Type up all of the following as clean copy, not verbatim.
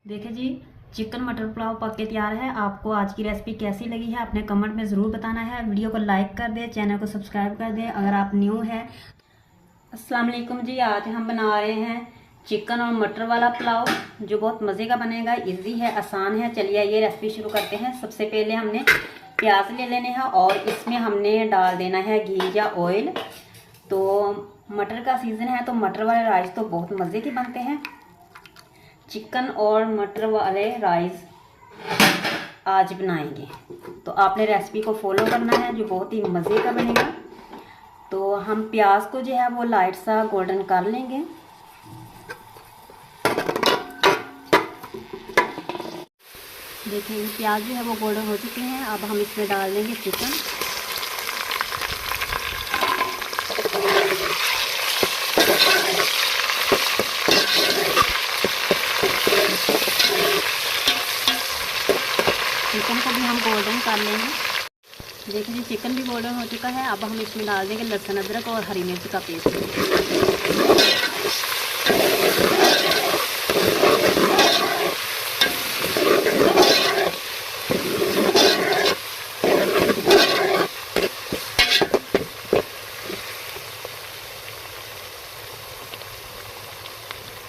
देखिए जी, चिकन मटर पुलाव पक के तैयार है। आपको आज की रेसिपी कैसी लगी है अपने कमेंट में ज़रूर बताना है। वीडियो को लाइक कर दें, चैनल को सब्सक्राइब कर दें अगर आप न्यू हैं। अस्सलाम वालेकुम जी, आज हम बना रहे हैं चिकन और मटर वाला पुलाव जो बहुत मज़े का बनेगा। इजी है, आसान है। चलिए ये रेसिपी शुरू करते हैं। सबसे पहले हमने प्याज ले लेने हैं और इसमें हमने डाल देना है घी या ऑयल। तो मटर का सीज़न है तो मटर वाले राइस तो बहुत मज़े के बनते हैं। चिकन और मटर वाले राइस आज बनाएंगे, तो आपने रेसिपी को फॉलो करना है जो बहुत ही मज़े का बनेगा। तो हम प्याज को जो है वो लाइट सा गोल्डन कर लेंगे। देखिए प्याज जो है वो गोल्डन हो चुके हैं। अब हम इसमें डाल देंगे चिकन। चिकन को भी हम गोल्डन कर लेंगे। देखिए जी, चिकन भी गोल्डन हो चुका है। अब हम इसमें डाल देंगे लहसुन अदरक और हरी मिर्च का पेस्ट।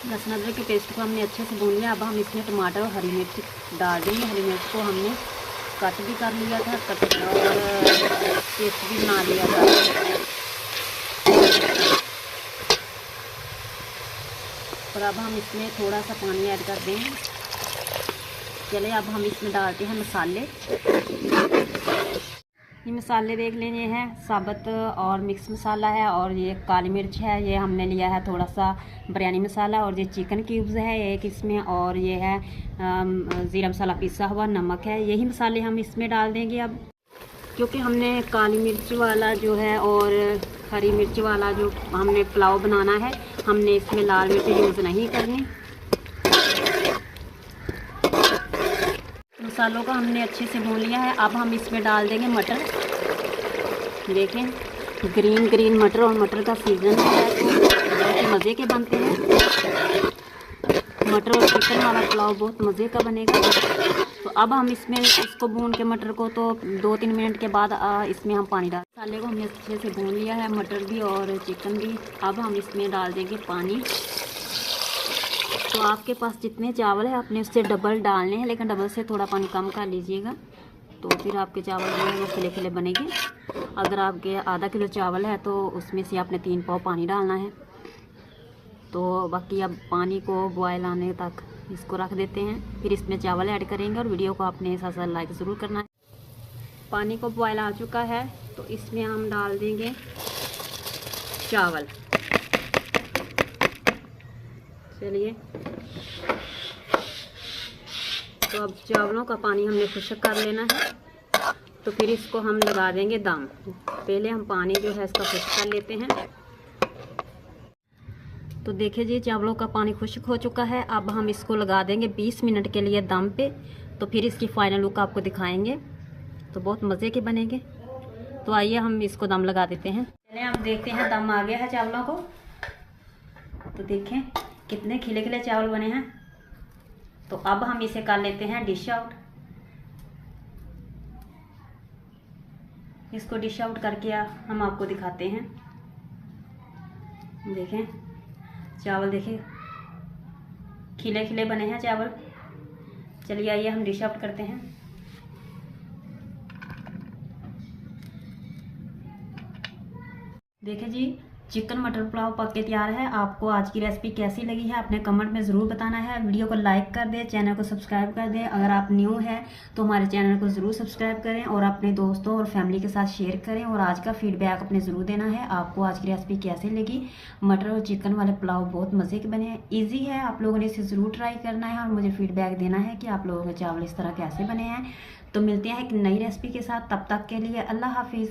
लहसुन अदरक के पेस्ट को हमने अच्छे से भून लिया। अब हम इसमें टमाटर और हरी मिर्च डाल देंगे। हरी मिर्च को हमने कट भी कर लिया था, कट और पेस्ट भी बना लिया था। और अब हम इसमें थोड़ा सा पानी ऐड कर देंगे। चलिए अब हम इसमें डालते हैं मसाले। ये मसाले देख लीजिए हैं, साबुत और मिक्स मसाला है और ये काली मिर्च है, ये हमने लिया है थोड़ा सा बिरयानी मसाला, और ये चिकन क्यूब्स है एक इसमें, और ये है ज़ीरा मसाला पिसा हुआ, नमक है। यही मसाले हम इसमें डाल देंगे। अब क्योंकि हमने काली मिर्च वाला जो है और हरी मिर्च वाला जो हमने पुलाव बनाना है, हमने इसमें लाल मिर्च यूज़ नहीं करनी। मसालों को हमने अच्छे से भून लिया है। अब हम इसमें डाल देंगे मटर। देखें ग्रीन ग्रीन मटर, और मटर का सीज़न है तो बहुत मज़े के बनते हैं। मटर और चिकन वाला पुलाव बहुत मज़े का बनेगा। तो अब हम इसमें इसको भून के मटर को तो 2-3 मिनट के बाद इसमें हम पानी डाल। मसाले को हमने अच्छे से भून लिया है, मटर भी और चिकन भी। अब हम इसमें डाल देंगे पानी। तो आपके पास जितने चावल है अपने उससे डबल डालने हैं, लेकिन डबल से थोड़ा पानी कम कर लीजिएगा, तो फिर आपके चावल जो है वो खिले खिले बनेंगे। अगर आपके आधा किलो चावल है तो उसमें से आपने 3 पाव पानी डालना है। तो बाकी अब पानी को बॉयल आने तक इसको रख देते हैं, फिर इसमें चावल ऐड करेंगे। और वीडियो को आपने साथ साथ लाइक ज़रूर करना है। पानी को बॉयल आ चुका है तो इसमें हम डाल देंगे चावल। चलिए, तो अब चावलों का पानी हमने खुश्क कर लेना है, तो फिर इसको हम लगा देंगे दम। पहले हम पानी जो है इसका खुश्क कर लेते हैं। तो देखिए जी, चावलों का पानी खुश्क हो चुका है। अब हम इसको लगा देंगे 20 मिनट के लिए दम पे। तो फिर इसकी फाइनल लुक आपको दिखाएंगे, तो बहुत मज़े के बनेंगे। तो आइए हम इसको दम लगा देते हैं। चलिए हम देखते हैं, दम आ गया है चावलों को। तो देखें कितने खिले खिले चावल बने हैं। तो अब हम इसे कर लेते हैं डिश आउट। इसको डिश आउट करके हम आपको दिखाते हैं। देखें चावल, देखें खिले खिले बने हैं चावल। चलिए आइए हम डिश आउट करते हैं। देखिए जी, चिकन मटर पुलाव पक के तैयार है। आपको आज की रेसिपी कैसी लगी है अपने कमेंट में ज़रूर बताना है। वीडियो को लाइक कर दें, चैनल को सब्सक्राइब कर दें। अगर आप न्यू हैं तो हमारे चैनल को ज़रूर सब्सक्राइब करें और अपने दोस्तों और फैमिली के साथ शेयर करें। और आज का फीडबैक अपने ज़रूर देना है। आपको आज की रेसिपी कैसी लगी। मटर और चिकन वाले पुलाव बहुत मज़े के बने हैं, ईजी है। आप लोगों ने इसे ज़रूर ट्राई करना है और मुझे फीडबैक देना है कि आप लोगों के चावल इस तरह कैसे बने हैं। तो मिलते हैं एक नई रेसिपी के साथ, तब तक के लिए अल्लाह हाफिज़।